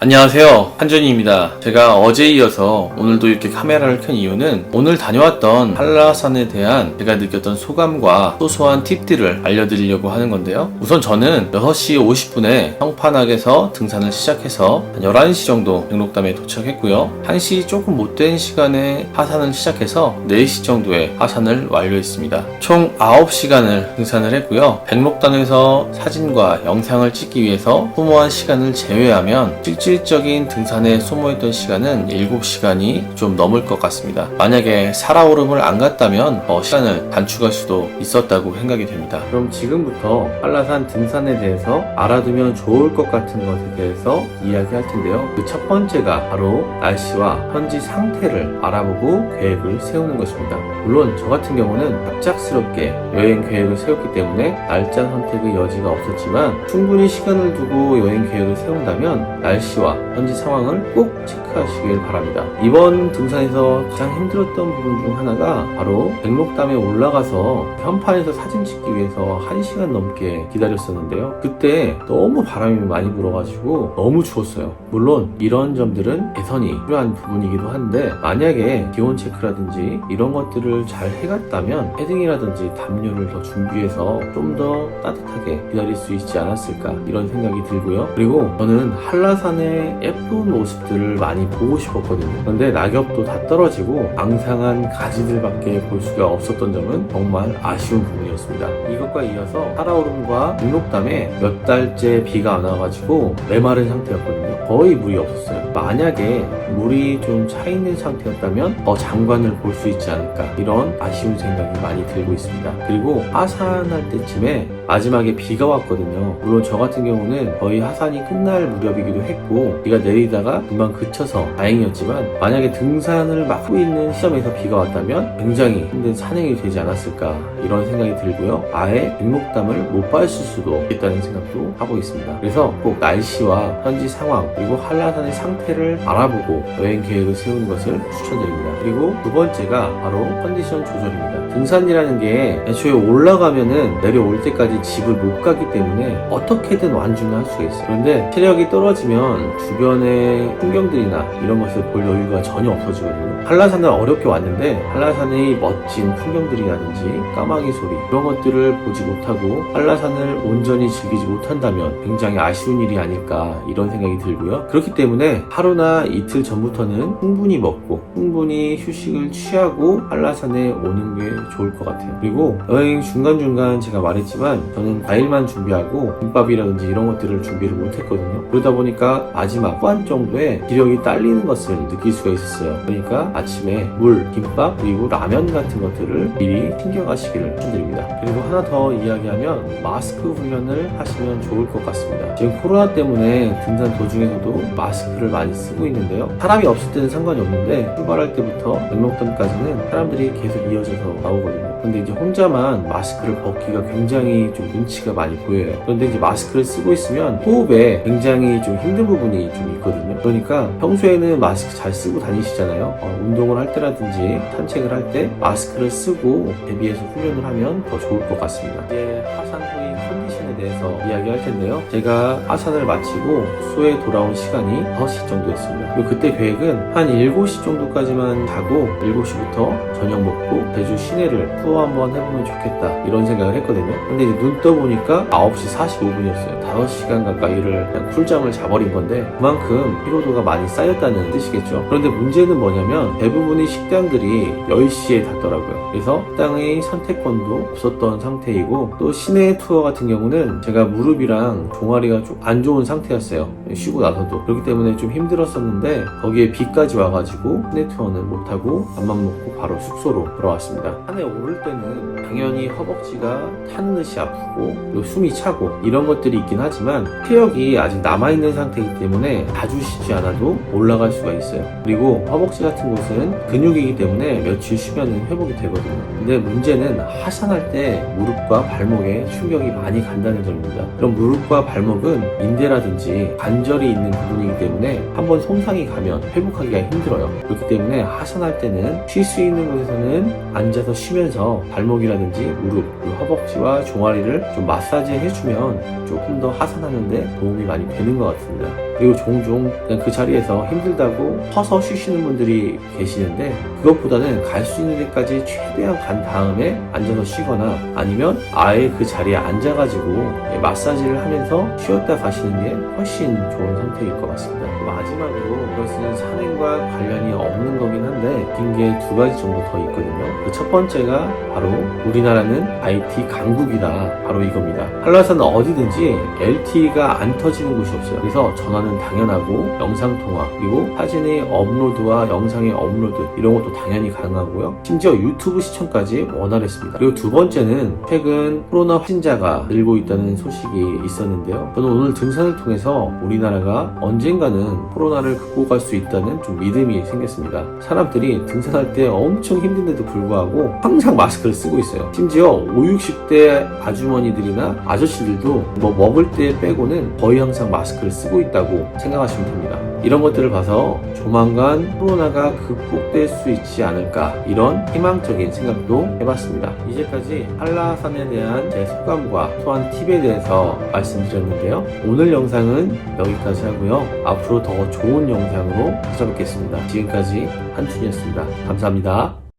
안녕하세요, 한준희입니다. 제가 어제에 이어서 오늘도 이렇게 카메라를 켠 이유는 오늘 다녀왔던 한라산에 대한 제가 느꼈던 소감과 소소한 팁들을 알려드리려고 하는 건데요. 우선 저는 6시 50분에 성판악에서 등산을 시작해서 한 11시 정도 백록담에 도착했고요. 1시 조금 못된 시간에 하산을 시작해서 4시 정도에 하산을 완료했습니다. 총 9시간을 등산을 했고요. 백록담에서 사진과 영상을 찍기 위해서 소모한 시간을 제외하면 실질적인 등산에 소모했던 시간은 7시간이 좀 넘을 것 같습니다. 만약에 살아오름을 안 갔다면 시간을 단축할 수도 있었다고 생각이 됩니다. 그럼 지금부터 한라산 등산에 대해서 알아두면 좋을 것 같은 것에 대해서 이야기할 텐데요. 그 첫 번째가 바로 날씨와 현지 상태를 알아보고 계획을 세우는 것입니다. 물론 저 같은 경우는 갑작스럽게 여행 계획을 세웠기 때문에 날짜 선택의 여지가 없었지만 충분히 시간을 두고 여행 계획을 세운다면 날씨와 현지 상황을 꼭 체크하시길 바랍니다. 이번 등산에서 가장 힘들었던 부분 중 하나가 바로 백록담에 올라가서 현판에서 사진 찍기 위해서 1시간 넘게 기다렸었는데요. 그때 너무 바람이 많이 불어가지고 너무 추웠어요. 물론 이런 점들은 개선이 필요한 부분이기도 한데 만약에 기온 체크라든지 이런 것들을 잘 해갔다면 패딩이라든지 담요를 더 준비해서 좀 더 따뜻하게 기다릴 수 있지 않았을까 이런 생각이 들고요. 그리고 저는 한라산의 예쁜 모습들을 많이 보고 싶었거든요. 그런데 낙엽도 다 떨어지고 앙상한 가지들밖에 볼 수가 없었던 점은 정말 아쉬운 부분이었습니다. 이것과 이어서 살아오름과 백록담에 몇 달째 비가 안 와가지고 메마른 상태였거든요. 거의 물이 없었어요. 만약에 물이 좀 차있는 상태였다면 더 장관을 볼 수 있지 않을까 이런 아쉬운 생각이 많이 들고 있습니다. 그리고 하산할 때쯤에 마지막에 비가 왔거든요. 물론 저 같은 경우는 거의 하산이 끝날 무렵이기도 했고 비가 내리다가 금방 그쳐서 다행이었지만 만약에 등산을 막 하고 있는 시점에서 비가 왔다면 굉장히 힘든 산행이 되지 않았을까 이런 생각이 들고요. 아예 백록담을 못 봤을 수도 있다는 생각도 하고 있습니다. 그래서 꼭 날씨와 현지 상황 그리고 한라산의 상태를 알아보고 여행 계획을 세우는 것을 추천드립니다. 그리고 두 번째가 바로 컨디션 조절입니다. 등산이라는 게 애초에 올라가면은 내려올 때까지 집을 못 가기 때문에 어떻게든 완주는 할 수가 있어요. 그런데 체력이 떨어지면 주변의 풍경들이나 이런 것을 볼 여유가 전혀 없어지거든요. 한라산을 어렵게 왔는데 한라산의 멋진 풍경들이라든지 까마귀 소리 이런 것들을 보지 못하고 한라산을 온전히 즐기지 못한다면 굉장히 아쉬운 일이 아닐까 이런 생각이 들고요. 그렇기 때문에 하루나 이틀 전부터는 충분히 먹고 충분히 휴식을 취하고 한라산에 오는 게 좋을 것 같아요. 그리고 여행 중간중간 제가 말했지만 저는 과일만 준비하고 김밥이라든지 이런 것들을 준비를 못했거든요. 그러다 보니까 마지막 후반 정도에 기력이 딸리는 것을 느낄 수가 있었어요. 그러니까 아침에 물, 김밥 그리고 라면 같은 것들을 미리 챙겨가시기를 추천드립니다. 그리고 하나 더 이야기하면 마스크 훈련을 하시면 좋을 것 같습니다. 지금 코로나 때문에 등산 도중에서도 마스크를 많이 쓰고 있는데요. 사람이 없을 때는 상관이 없는데 출발할 때부터 백록담까지는 사람들이 계속 이어져서 나오거든요. 근데 이제 혼자만 마스크를 벗기가 굉장히 좀 눈치가 많이 보여요. 그런데 이제 마스크를 쓰고 있으면 호흡에 굉장히 좀 힘든 부분이 좀 있거든요. 그러니까 평소에는 마스크 잘 쓰고 다니시잖아요. 운동을 할 때라든지 산책을 할 때 마스크를 쓰고 대비해서 훈련을 하면 더 좋을 것 같습니다. 이제 하산 후의 컨디션에 대해서 이야기할 텐데요. 제가 하산을 마치고 숙소에 돌아온 시간이 5시 정도였습니다. 그리고 그때 계획은 한 7시 정도까지만 자고 7시부터 저녁 먹고 제주 시내를 투어 한번 해보면 좋겠다 이런 생각을 했거든요. 근데 이제 눈 떠보니까 9시 45분이었어요. 5시간 가까이를 그냥 쿨잠을 자버린 건데 그만큼 피로도가 많이 쌓였다는 뜻이겠죠. 그런데 문제는 뭐냐면 대부분의 식당들이 10시에 닫더라고요. 그래서 식당의 선택권도 없었던 상태이고 또 시내 투어 같은 경우는 제가 무릎이랑 종아리가 좀 안 좋은 상태였어요. 쉬고 나서도. 그렇기 때문에 좀 힘들었었는데 거기에 비까지 와가지고 시내 투어는 못하고 밥만 먹고 바로 숙소로 돌아왔습니다. 산에 오를 때는 당연히 허벅지가 타는 듯이 아프고 그리고 숨이 차고 이런 것들이 있긴 하지만 체력이 아직 남아있는 상태이기 때문에 자주 쉬지 않아도 올라갈 수가 있어요. 그리고 허벅지 같은 곳은 근육이기 때문에 며칠 쉬면 회복이 되거든요. 근데 문제는 하산할 때 무릎과 발목에 충격이 많이 간다는 점입니다. 그럼 무릎과 발목은 인대라든지 관절이 있는 부분이기 때문에 한번 손상이 가면 회복하기가 힘들어요. 그렇기 때문에 하산할 때는 쉴 수 있는 곳에서는 앉아서 쉬면서 발목이라든지 무릎, 그리고 허벅지와 종아리를 좀 마사지 해주면 조금 더 하산하는데 도움이 많이 되는 것 같습니다. 그리고 종종 그냥 그 자리에서 힘들다고 서서 쉬시는 분들이 계시는데, 그것보다는 갈 수 있는 데까지 최대한 간 다음에 앉아서 쉬거나 아니면 아예 그 자리에 앉아가지고 마사지를 하면서 쉬었다 가시는 게 훨씬 좋은 선택일 것 같습니다. 마지막으로, 이것은 산행과 관련이 없는 거긴 한데 긴 게 두 가지 정도 더 있거든요. 그 첫 번째가 바로 우리나라는 IT 강국이다, 바로 이겁니다. 한라산은 어디든지 LTE가 안 터지는 곳이 없어요. 그래서 전화는 당연하고 영상통화, 그리고 사진의 업로드와 영상의 업로드, 이런 것도 당연히 가능하고요. 심지어 유튜브 시청까지 원활했습니다. 그리고 두 번째는 최근 코로나 확진자가 늘고 있다는 소식이 있었는데요. 저는 오늘 등산을 통해서 우리나라가 언젠가는 코로나를 극복할 수 있다는 좀 믿음이 생겼습니다. 사람들이 등산할 때 엄청 힘든데도 불구하고 항상 마스크를 쓰고 있어요. 심지어 50, 60대 아주머니들이나 아저씨들도 뭐 먹을 때 빼고는 거의 항상 마스크를 쓰고 있다고 생각하시면 됩니다. 이런 것들을 봐서 조만간 코로나가 극복될 수 있지 않을까, 이런 희망적인 생각도 해봤습니다. 이제까지 한라산에 대한 제 소감과 또한 팁에 대해서 말씀드렸는데요. 오늘 영상은 여기까지 하고요. 앞으로 더 좋은 영상으로 찾아뵙겠습니다. 지금까지 한준이었습니다. 감사합니다.